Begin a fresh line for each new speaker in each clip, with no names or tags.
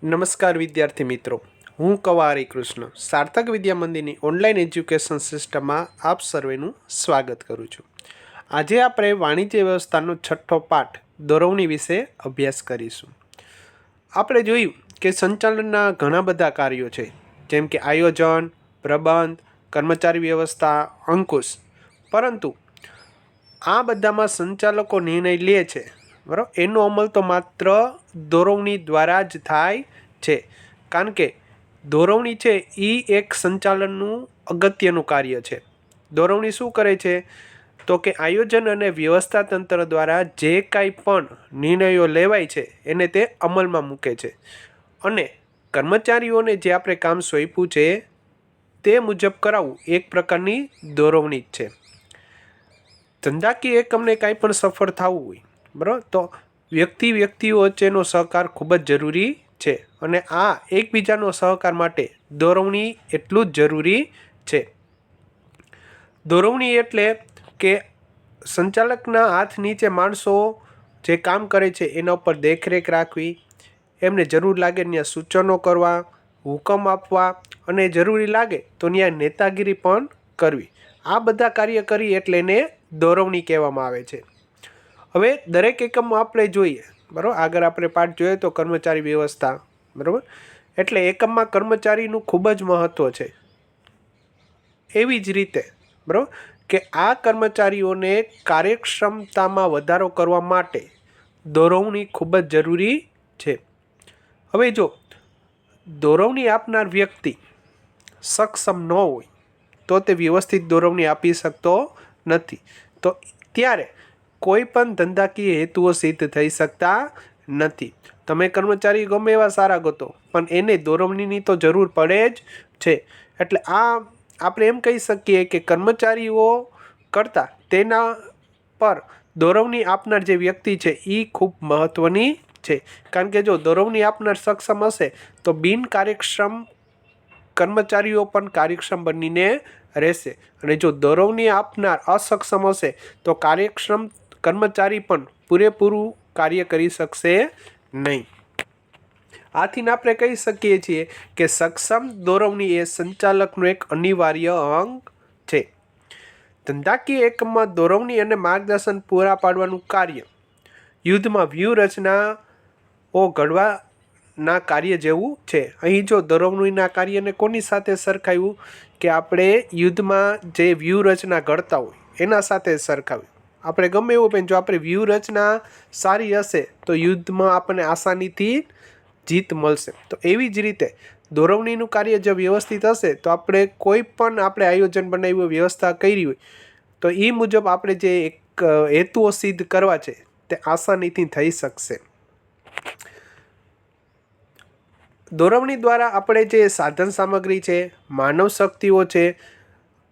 નમસ્કાર વિદ્યાર્થી મિત્રો, હું કવારી કૃષ્ણ સાર્થક વિદ્યા મંદિરની ઓનલાઈન એજ્યુકેશન સિસ્ટમમાં આપ સર્વેનું સ્વાગત કરું છું. આજે આપણે વાણિજ્ય વ્યવસ્થાનો છઠ્ઠો પાઠ દોરવણી વિશે અભ્યાસ કરીશું. આપણે જોયું કે સંચાલનના ઘણા બધા કાર્યો છે, જેમ કે આયોજન, પ્રબંધ, કર્મચારી વ્યવસ્થા, અંકુશ. પરંતુ આ બધામાં સંચાલકો નિર્ણય લે છે, બરાબર. એનો અમલ તો માત્ર દોરવણી દ્વારા જ થાય છે, કારણ કે દોરવણી છે એ એક સંચાલનનું અગત્યનું કાર્ય છે. દોરવણી શું કરે છે તો કે આયોજન અને વ્યવસ્થા તંત્ર દ્વારા જે કાંઈ પણ નિર્ણયો લેવાય છે એને તે અમલમાં મૂકે છે, અને કર્મચારીઓને જે આપણે કામ સોંપ્યું છે તે મુજબ કરાવવું એક પ્રકારની દોરવણી જ છે. ધંધાકીય એકમને કાંઈ પણ સફળ થવું હોય, બરાબર, તો વ્યક્તિઓ વચ્ચેનો સહકાર ખૂબ જ જરૂરી છે, અને આ એકબીજાનો સહકાર માટે દોરવણી એટલું જ જરૂરી છે. દોરવણી એટલે કે સંચાલકના હાથ નીચે માણસો જે કામ કરે છે એના ઉપર દેખરેખ રાખવી, એમને જરૂર લાગે ત્યાં સૂચનો કરવા, હુકમ આપવા, અને જરૂરી લાગે તો ત્યાં નેતાગીરી પણ કરવી. આ બધા કાર્ય કરી એટલે એને દોરવણી કહેવામાં આવે છે. હવે દરેક એકમમાં આપણે જોઈએ, બરાબર, આગળ આપણે પાઠ જોઈએ તો કર્મચારી વ્યવસ્થા, બરાબર, એટલે એકમમાં કર્મચારીનું ખૂબ જ મહત્ત્વ છે. એવી જ રીતે, બરાબર, કે આ કર્મચારીઓને કાર્યક્ષમતામાં વધારો કરવા માટે દોરવણી ખૂબ જ જરૂરી છે. હવે જો દોરવણી આપનાર વ્યક્તિ સક્ષમ ન હોય તો તે વ્યવસ્થિત દોરવણી આપી શકતો નથી, તો ત્યારે કોઈ પણ ધંધાકીય હેતુઓ સિદ્ધ થઈ શકતા નથી. તમે કર્મચારી ગમે એવા સારા ગોતો, પણ એને દોરવણીની તો જરૂર પડે જ છે. એટલે આ આપણે એમ કહી શકીએ કે કર્મચારીઓ કરતાં તેના પર દોરવણી આપનાર જે વ્યક્તિ છે એ ખૂબ મહત્ત્વની છે. કારણ કે જો દોરવણી આપનાર સક્ષમ હશે તો બિનકાર્યક્ષમ કર્મચારીઓ પણ કાર્યક્ષમ બનીને રહેશે, અને જો દોરવણી આપનાર અસક્ષમ હશે તો કાર્યક્ષમ કર્મચારી પણ પૂરેપૂરું કાર્ય કરી શકશે નહીં. આથી આપણે કહી શકીએ છીએ કે સક્ષમ દોરવણી એ સંચાલકનું એક અનિવાર્ય અંગ છે. ધંધાકીય એકમમાં દોરવણી અને માર્ગદર્શન પૂરા પાડવાનું કાર્ય યુદ્ધમાં વ્યૂહરચનાઓ ઘડવાના કાર્ય જેવું છે. અહીં જો દોરવણીના કાર્યને કોની સાથે સરખાવ્યું કે આપણે યુદ્ધમાં જે વ્યૂહરચના ઘડતા હોય એના સાથે સરખાવ્યું. આપણે ગમે એવું પણ જો આપણે વ્યૂહરચના સારી હશે તો યુદ્ધમાં આપણને આસાનીથી જીત મળશે. તો એવી જ રીતે દોરવણીનું કાર્ય જો વ્યવસ્થિત હશે તો આપણે કોઈ પણ આપણે આયોજન બનાવ્યું, વ્યવસ્થા કરી હોય તો એ મુજબ આપણે જે એક હેતુઓ સિદ્ધ કરવા છે તે આસાનીથી થઈ શકશે. દોરવણી દ્વારા આપણે જે સાધન સામગ્રી છે, માનવ શક્તિઓ છે,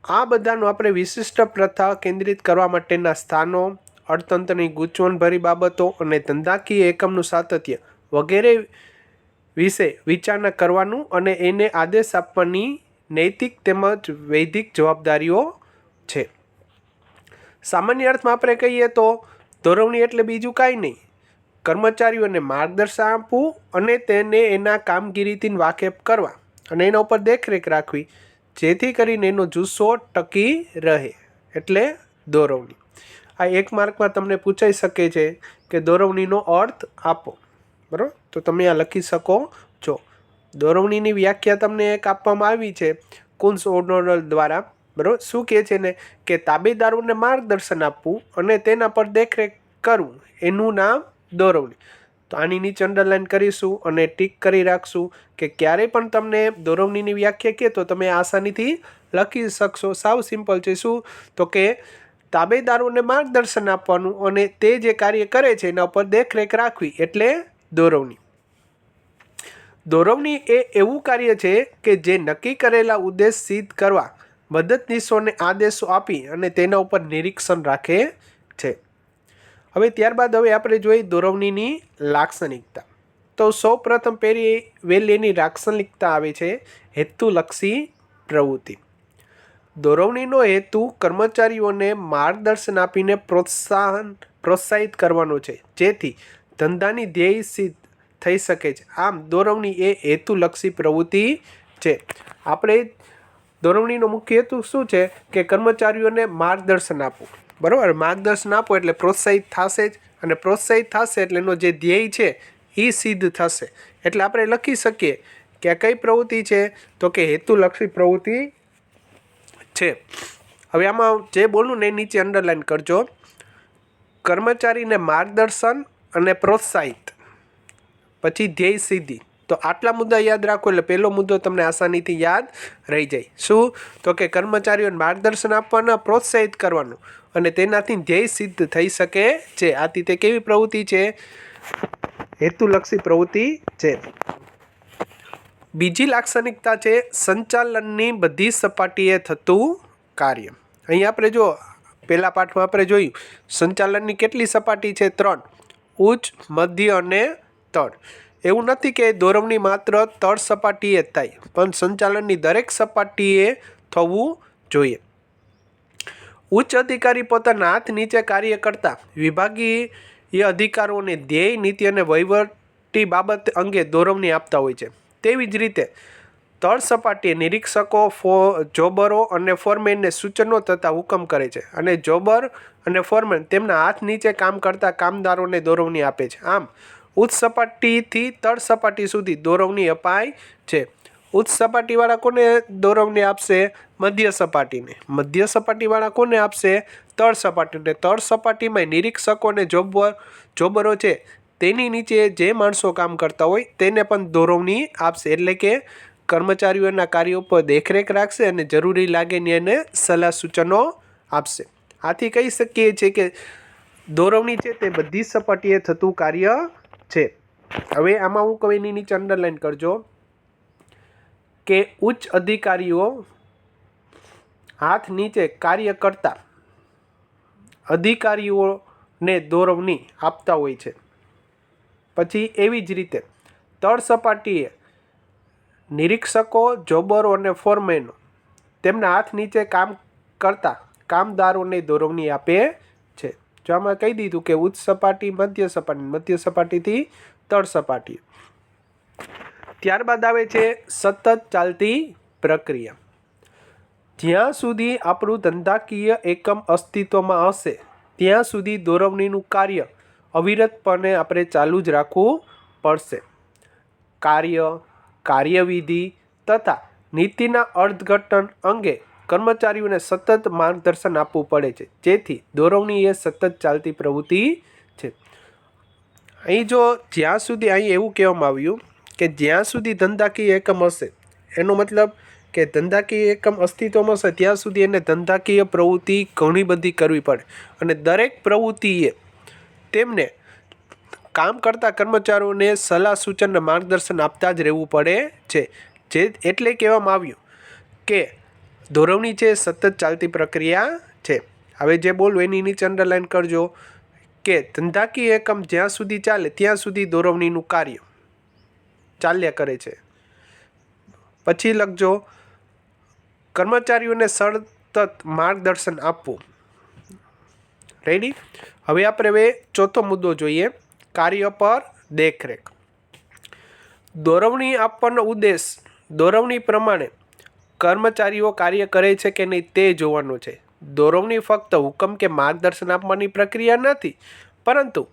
આ બધાનો આપણે વિશિષ્ટ પ્રથા કેન્દ્રિત કરવા માટેના સ્થાનો, અર્થતંત્રની ગૂંચવણભરી બાબતો અને ધંધાકીય એકમનું સાતત્ય વગેરે વિશે વિચારણા કરવાનું અને એને આદેશ આપવાની નૈતિક તેમજ વૈધિક જવાબદારીઓ છે. સામાન્ય અર્થમાં આપણે કહીએ તો દોરવણી એટલે બીજું કાંઈ નહીં, કર્મચારીઓને માર્ગદર્શન આપવું અને તેને એના કામગીરીથી વાકેફ કરવા અને એના ઉપર દેખરેખ રાખવી, જેથી કરીને એનો જુસ્સો ટકી રહે, એટલે દોરવણી. આ એક માર્કમાં તમને પૂછાઈ શકે છે કે દોરવણીનો અર્થ આપો, બરાબર, તો તમે આ લખી શકો છો. દોરવણીની વ્યાખ્યા તમને એક આપવામાં આવી છે કુન્સ ઓડોરલ દ્વારા, બરાબર. શું કહે છે ને કે તાબેદારોને માર્ગદર્શન આપવું અને તેના પર દેખરેખ કરવું, એનું નામ દોરવણી. તો આની નીચે અંડરલાઈન કરીશું અને ટીક કરી રાખશું કે ક્યારેય પણ તમને દોરવણીની વ્યાખ્યા કહે તો તમે આસાનીથી લખી શકશો. સાવ સિમ્પલ છે. શું તો કે તાબેદારોને માર્ગદર્શન આપવાનું અને તે જે કાર્ય કરે છે એના ઉપર દેખરેખ રાખવી, એટલે દોરવણી. દોરવણી એ એવું કાર્ય છે કે જે નક્કી કરેલા ઉદ્દેશ સિદ્ધ કરવા મદદનીશોને આદેશો આપી અને તેના ઉપર નિરીક્ષણ રાખે છે. હવે ત્યારબાદ આપણે જોઈએ દોરવણીની લાક્ષણિકતા. તો સૌ પ્રથમ વહેલી એની લાક્ષણિકતા આવે છે હેતુલક્ષી પ્રવૃત્તિ. દોરવણીનો હેતુ કર્મચારીઓને માર્ગદર્શન આપીને પ્રોત્સાહિત કરવાનો છે, જેથી ધંધાની ધ્યેય સિદ્ધ થઈ શકે છે। આમ દોરવણી એ હેતુલક્ષી પ્રવૃત્તિ છે। આપણે દોરવણીનો મુખ્ય હેતુ શું છે કે કર્મચારીઓને માર્ગદર્શન આપવું, બરાબર। માર્ગદર્શન આપો એટલે પ્રોત્સાહિત થશે જ, અને પ્રોત્સાહિત થશે એટલે એનો જે ધ્યેય છે એ સિદ્ધ થશે। એટલે આપણે લખી શકીએ કે આ કઈ પ્રવૃત્તિ છે તો કે હેતુલક્ષી પ્રવૃત્તિ છે। હવે આમાં જે બોલું ને એ નીચે અંડરલાઈન કરજો। કર્મચારીને માર્ગદર્શન અને પ્રોત્સાહિત, પછી ધ્યેય સિદ્ધિ। તો આટલા મુદ્દા યાદ રાખો એટલે પહેલો મુદ્દો તમને આસાનીથી યાદ રહી જાય। શું તો કે કર્મચારીઓને માર્ગદર્શન આપવાના, પ્રોત્સાહિત કરવાનું, અને તેનાથી ધ્યેય સિદ્ધ થઈ શકે છે। આથી તે કેવી પ્રવૃત્તિ છે? હેતુલક્ષી પ્રવૃત્તિ છે। બીજી લાક્ષણિકતા છે સંચાલનની બધી સપાટીએ થતું કાર્ય। અહીં આપણે જો પહેલા પાઠમાં આપણે જોયું સંચાલનની કેટલી સપાટી છે? 3, ઉચ્ચ, મધ્ય અને તળ। એવું નથી કે દોરવણી માત્ર તળ સપાટીએ જ થાય, પણ સંચાલનની દરેક સપાટીએ થવું જોઈએ। ઉચ્ચ અધિકારી પોતાના હાથ નીચે કાર્ય કરતા વિભાગીય અધિકારોને ધ્યેય, નીતિ અને વહીવટી બાબત અંગે દોરવણી આપતા હોય છે। તેવી જ રીતે તળ સપાટીએ નિરીક્ષકો, જોબરો અને ફોરમેનને સૂચનો તથા હુકમ કરે છે, અને જોબર અને ફોરમેન તેમના હાથ નીચે કામ કરતા કામદારોને દોરવણી આપે છે। આમ ઉચ્ચ સપાટીથી તળ સપાટી સુધી દોરવણી અપાય છે। ઉચ્ચ સપાટીવાળા કોને દોરવણી આપશે? મધ્ય સપાટીને। મધ્ય સપાટીવાળા કોને આપશે? તળ સપાટીને। તળ સપાટીમાં નિરીક્ષકો અને જોબરો છે તેની નીચે જે માણસો કામ કરતા હોય તેને પણ દોરવણી આપશે। એટલે કે કર્મચારીઓના કાર્યો પર દેખરેખ રાખશે અને જરૂરી લાગે ને એને સલાહ સૂચનો આપશે। આથી કહી શકીએ છીએ કે દોરવણી છે તે બધી સપાટીએ થતું કાર્ય છે। હવે આમાં હું કહું એની નીચે અંડરલાઈન કરજો કે ઉચ્ચ અધિકારીઓ હાથ નીચે કાર્ય કરતા અધિકારીઓને દોરવણી આપતા હોય છે। પછી એવી જ રીતે તળ સપાટીએ નિરીક્ષકો, જોબરો અને ફોરમેનો તેમના હાથ નીચે કામ કરતા કામદારોને દોરવણી આપે છે। જો આમાં કહી દીધું કે ઉચ્ચ સપાટી, મધ્ય સપાટી, મધ્ય સપાટીથી તળ સપાટી। ત્યારબાદ આવે છે સતત ચાલતી પ્રક્રિયા। જ્યાં સુધી આપણું ધંધાકીય એકમ અસ્તિત્વમાં હશે ત્યાં સુધી દોરવણીનું કાર્ય અવિરતપણે આપણે ચાલુ જ રાખવું પડશે। કાર્ય, કાર્યવિધિ તથા નીતિના અર્થઘટન અંગે કર્મચારીઓને સતત માર્ગદર્શન આપવું પડે છે, જેથી દોરવણી એ સતત ચાલતી પ્રવૃત્તિ છે। અહીં જો જ્યાં સુધી અહીં એવું કહેવામાં આવ્યું કે જ્યાં સુધી ધંધાકીય એકમ હશે, એનો મતલબ કે ધંધાકીય એકમ અસ્તિત્વમાં હશે ત્યાં સુધી એને ધંધાકીય પ્રવૃત્તિ ઘણી બધી કરવી પડે, અને દરેક પ્રવૃત્તિએ તેમને કામ કરતા કર્મચારીઓને સલાહ સૂચન અને માર્ગદર્શન આપતા જ રહેવું પડે છે। જે એટલે કહેવામાં આવ્યું કે દોરવણી છે સતત ચાલતી પ્રક્રિયા છે। હવે જે બોલું એની નીચે અંડરલાઈન કરજો કે ધંધાકીય એકમ જ્યાં સુધી ચાલે ત્યાં સુધી દોરવણીનું કાર્ય ચાલ્યા કરે છે। પછી લખજો કર્મચારીઓને સતત માર્ગદર્શન આપવું। રેડી? હવે આપણે ચોથો મુદ્દો જોઈએ, કાર્ય પર દેખરેખ। દોરવણી આપવાનો ઉદ્દેશ દોરવણી પ્રમાણે કર્મચારીઓ કાર્ય કરે છે કે નહીં તે જોવાનો છે। દોરવણી ફક્ત હુકમ કે માર્ગદર્શન આપવાની પ્રક્રિયા નથી, પરંતુ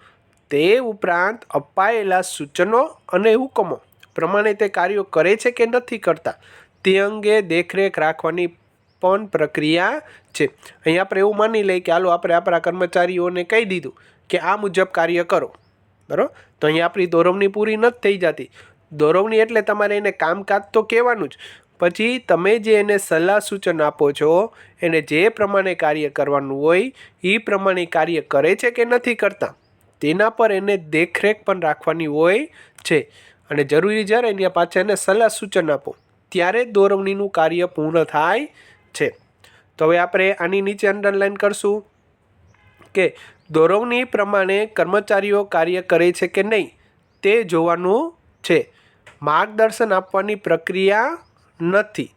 તે ઉપરાંત અપાયેલા સૂચનો અને હુકમો પ્રમાણે તે કાર્યો કરે છે કે નથી કરતા તે અંગે દેખરેખ રાખવાની પણ પ્રક્રિયા છે। અહીં આપણે એવું માની લઈએ કે હાલો આપણે આપણા કર્મચારીઓને કહી દીધું કે આ મુજબ કાર્ય કરો, બરાબર? તો અહીં આપણી દોરવણી પૂરી નથી થઈ જતી। દોરવણી એટલે તમારે એને કામકાજ તો કહેવાનું જ, પછી તમે જે એને સલાહ સૂચન આપો છો એને જે પ્રમાણે કાર્ય કરવાનું હોય એ પ્રમાણે કાર્ય કરે છે કે નથી કરતા તેના પર એને દેખરેખ પણ રાખવાની હોય છે, અને જરૂરી જ્યારે એની પાછળ એને સલાહ સૂચન આપો ત્યારે દોરવણીનું કાર્ય પૂર્ણ થાય છે। તો હવે આપણે આની નીચે અંડરલાઈન કરશું કે દોરવણી પ્રમાણે કર્મચારીઓ કાર્ય કરે છે કે નહીં તે જોવાનું છે। માર્ગદર્શન આપવાની પ્રક્રિયા નથી,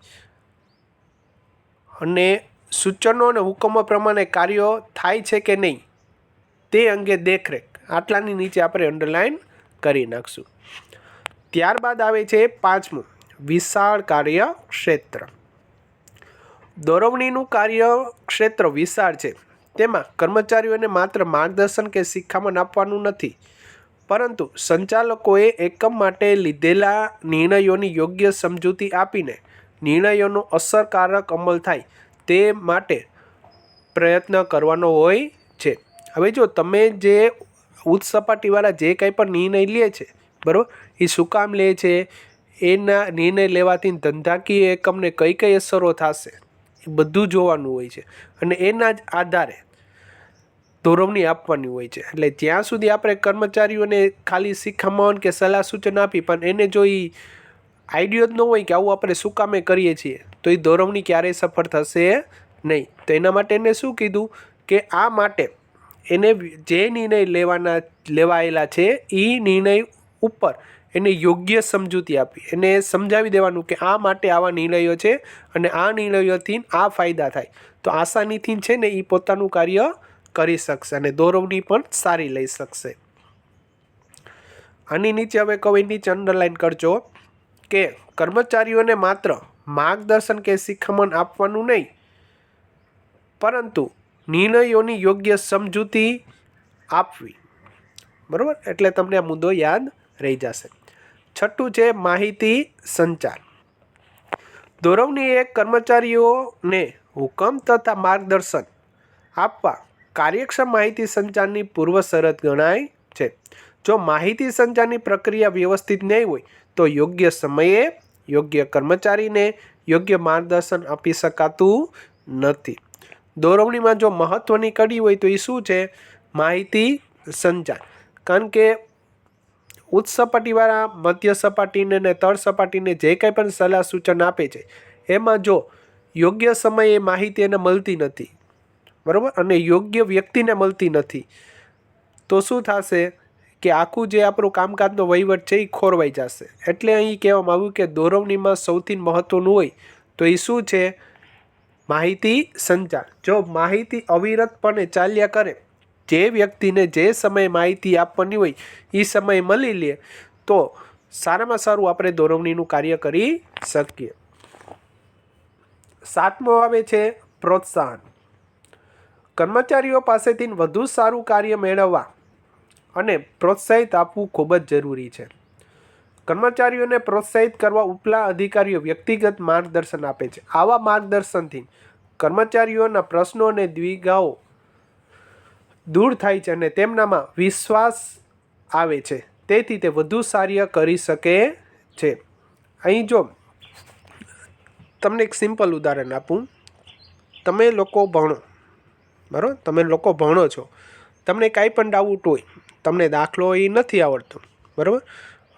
અને સૂચનો અને હુકમો પ્રમાણે કાર્યો થાય છે કે નહીં તે અંગે દેખરેખ, આટલાની નીચે આપણે અંડરલાઈન કરી નાખશું। ત્યારબાદ આવે છે પાંચમું, વિશાળ કાર્યક્ષેત્ર. દોરવણીનું કાર્યક્ષેત્ર વિશાળ છે. તેમાં કર્મચારીઓને માત્ર માર્ગદર્શન કે શિખામણ આપવાનું નથી, પરંતુ સંચાલકોએ એકમ માટે લીધેલા નિર્ણયોની યોગ્ય સમજૂતી આપીને નિર્ણયોનો અસરકારક અમલ થાય તે માટે પ્રયત્ન કરવાનો હોય છે. હવે જો તમે જે ઉચ્ચ સપાટીવાળા જે કંઈ પણ નિર્ણય લે છે, બરાબર, એ શું કામ લે છે, એના નિર્ણય લેવાથી ધંધાકીય એકમને કઈ કઈ અસરો થશે એ બધું જોવાનું હોય છે, અને એના જ આધારે દોરવણી આપવાની હોય છે. એટલે જ્યાં સુધી આપણે કર્મચારીઓને ખાલી શિખામણ કે સલાહ સૂચન આપી પણ એને જો એ આઈડિયો જ ન હોય કે આવું આપણે શું કામે કરીએ છીએ, તો એ દોરવણી ક્યારેય સફળ થશે નહીં. તો એના માટે એને શું કીધું કે આ માટે એને જે નિર્ણય લેવાયેલા છે એ નિર્ણય ઉપર એને યોગ્ય સમજૂતી આપી, એને સમજાવી દેવાનું કે આ માટે આવા નિર્ણયો છે અને આ નિર્ણયોથી આ ફાયદા થાય, તો આસાનીથી છે ને એ પોતાનું કાર્ય કરી શકશે અને દોરવણી પણ સારી લઈ શકશે. આની નીચે હવે કહું, નીચે અંડરલાઈન કરજો કે કર્મચારીઓને માત્ર માર્ગદર્શન કે શિખામણ આપવાનું નહીં, પરંતુ નિર્ણયોની યોગ્ય સમજૂતી આપવી. બરાબર, એટલે તમને આ મુદ્દો યાદ રહી જશે. છઠ્ઠું છે માહિતી સંચાર. દોરવણી એ કર્મચારીઓને હુકમ તથા માર્ગદર્શન આપવા કાર્યક્ષમ માહિતી સંચારની પૂર્વ શરત ગણાય છે. જો માહિતી સંચારની પ્રક્રિયા વ્યવસ્થિત નહીં હોય તો યોગ્ય સમયે યોગ્ય કર્મચારીને યોગ્ય માર્ગદર્શન આપી શકાતું નથી. દોરવણીમાં જો મહત્ત્વની કડી હોય તો એ શું છે? માહિતી સંચાર. કારણ કે ઉચ્ચ સપાટીવાળા મધ્ય સપાટીને ને તળ સપાટીને જે કંઈ પણ સલાહ સૂચન આપે છે એમાં જો યોગ્ય સમયે માહિતી એને મળતી નથી, બરાબર, અને યોગ્ય વ્યક્તિને મળતી નથી, તો શું થશે કે આખું જે આપણું કામકાજનો વહીવટ છે એ ખોરવાઈ જશે. એટલે અહીં કહેવામાં આવ્યું કે દોરવણીમાં સૌથી મહત્ત્વનું હોય તો એ શું છે? માહિતી સંચાર. જો માહિતી અવિરતપણે ચાલ્યા કરે, જે વ્યક્તિને જે સમયે માહિતી આપવાની હોય એ સમયે મળી લે, તો સારામાં સારું આપણે દોરવણીનું કાર્ય કરી શકીએ. સાતમો આવે છે પ્રોત્સાહન. કર્મચારીઓ પાસેથી વધુ સારું કાર્ય મેળવવા અને પ્રોત્સાહિત આપવું ખૂબ જ જરૂરી છે. કર્મચારીઓને પ્રોત્સાહિત કરવા ઉપલા અધિકારીઓ વ્યક્તિગત માર્ગદર્શન આપે છે. આવા માર્ગદર્શનથી કર્મચારીઓના પ્રશ્નો અને દ્વિધાઓ દૂર થાય છે અને તેમનામાં વિશ્વાસ આવે છે. તેથી તે વધુ સારું કરી શકે છે. અહીં જો તમને એક સિમ્પલ ઉદાહરણ આપું. તમે લોકો ભણો, બરાબર, તમે લોકો ભણો છો, તમને કાંઈ પણ ડાઉટ હોય, તમને દાખલો એ નથી આવડતો, બરાબર.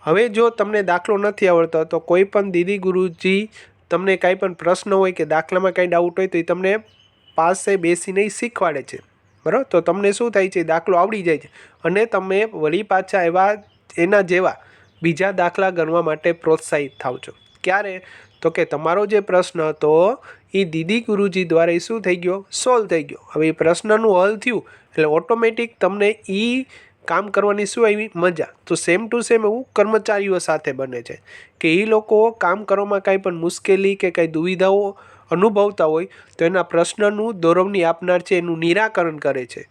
હવે જો તમને દાખલો નથી આવડતો તો કોઈ પણ દીદી ગુરુજી તમને કાંઈ પણ પ્રશ્ન હોય કે દાખલામાં કાંઈ ડાઉટ હોય તો એ તમને પાસે બેસીને શીખવાડે છે, બરાબર. તો તમને શું થાય છે? દાખલો આવડી જાય છે અને તમે વળી પાછા એના જેવા બીજા દાખલા ગણવા માટે પ્રોત્સાહિત થાવ છો. ક્યારે? તો કે તમારો જે પ્રશ્ન હતો એ દીદી ગુરુજી દ્વારા શું થઈ ગયો? સોલ્વ થઈ ગયો. હવે એ પ્રશ્નનું હલ થયું એટલે ઓટોમેટિક તમને એ કામ કરવાની શું આવી? મજા. તો સેમ ટુ સેમ એવું કર્મચારીઓ સાથે બને છે કે એ લોકો કામ કરવામાં કાંઈ પણ મુશ્કેલી કે કાંઈ દુવિધાઓ અનુભવતા હોય તો એના પ્રશ્નનું દોરવણી આપનાર છે એનું નિરાકરણ કરે છે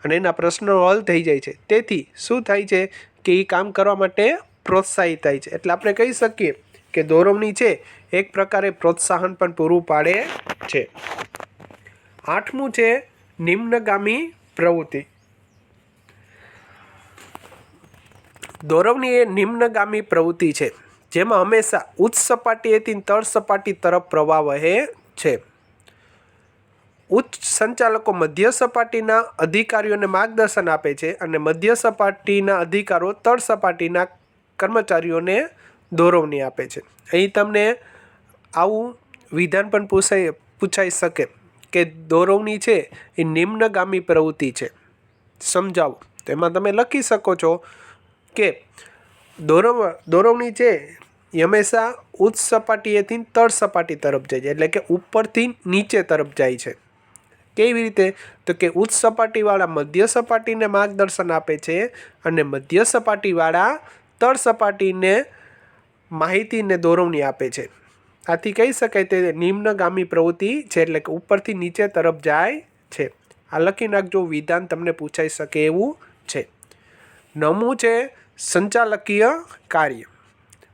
અને એના પ્રશ્નો હલ થઈ જાય છે. તેથી શું થાય છે કે એ કામ કરવા માટે પ્રોત્સાહિત થાય છે. એટલે આપણે કહી શકીએ કે દોરવણી છે એક પ્રકારે પ્રોત્સાહન પણ પૂરું પાડે છે. આઠમું છે નિમ્નગામી પ્રવૃત્તિ. દોરવણી એ નિમ્નગામી પ્રવૃત્તિ છે જેમાં હંમેશા ઉચ્ચ સપાટીએથી તળ સપાટી તરફ પ્રવાહ વહે છે. ઉચ્ચ સંચાલકો મધ્ય સપાટીના અધિકારીઓને માર્ગદર્શન આપે છે અને મધ્ય સપાટીના અધિકારો તળ સપાટીના કર્મચારીઓને દોરવણી આપે છે. અહીં તમને આવું વિધાન પણ પૂછાઈ શકે કે દોરવણી છે એ નિમ્નગામી પ્રવૃત્તિ છે, સમજાવો. તો એમાં તમે લખી શકો છો કે દોરવણી છે એ હંમેશા ઉચ્ચ સપાટીએથી તળ સપાટી તરફ જાય છે, એટલે કે ઉપરથી નીચે તરફ જાય છે. કેવી રીતે? તો કે ઉચ્ચ સપાટીવાળા મધ્ય સપાટીને માર્ગદર્શન આપે છે અને મધ્ય સપાટીવાળા તળ સપાટીને માહિતીને દોરવણી આપે છે. આથી કહી શકાય તે નિમ્નગામી પ્રવૃત્તિ છે, એટલે કે ઉપરથી નીચે તરફ જાય છે. આ લખી નાખજો, વિધાન તમને પૂછાઈ શકે એવું છે. 9મું છે સંચાલકીય કાર્ય.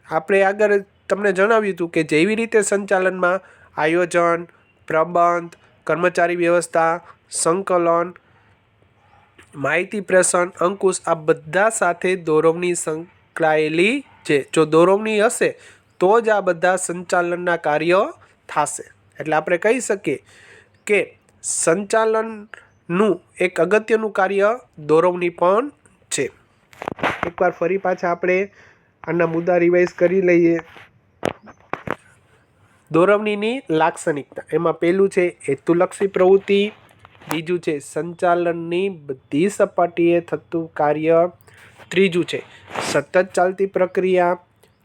આપણે આગળ તમને જણાવ્યું હતું કે જેવી રીતે સંચાલનમાં આયોજન, પ્રબંધ, કર્મચારી વ્યવસ્થા, સંકલન, માહિતી પ્રેષણ, અંકુશ આ બધા સાથે દોરવણી સંકળાયેલી છે. જો દોરવણી હશે તો જ આ બધા સંચાલનના કાર્ય થશે. એટલે આપણે કહી શકીએ કે સંચાલનનું એક અગત્યનું કાર્ય દોરવણી પણ છે. એકવાર ફરી પાછા આપણે આના મુદ્દા રિવાઇઝ કરી લઈએ. દોરવણીની લાક્ષણિકતા, એમાં પહેલું છે હેતુલક્ષી પ્રવૃત્તિ, બીજું છે સંચાલનની બધી સપાટીએ થતું કાર્ય, ત્રીજું છે સતત ચાલતી પ્રક્રિયા,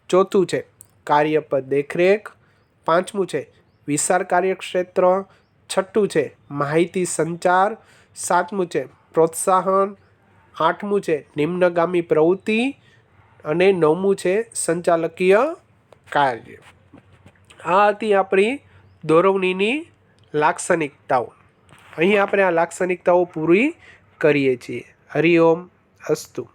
ચોથું છે કાર્ય પર દેખરેખ, પાંચમું છે વિશાળ કાર્યક્ષેત્ર, છઠ્ઠું છે માહિતી સંચાર, સાતમું છે પ્રોત્સાહન, આઠમું છે નિમ્નગામી પ્રવૃત્તિ અને નવમું છે સંચાલકીય કાર્ય. આ હતી આપણી દોરવણીની લાક્ષણિકતાઓ. અહીં આપણે આ લાક્ષણિકતાઓ પૂરી કરીએ છીએ. હરિઓમ અસ્તુ.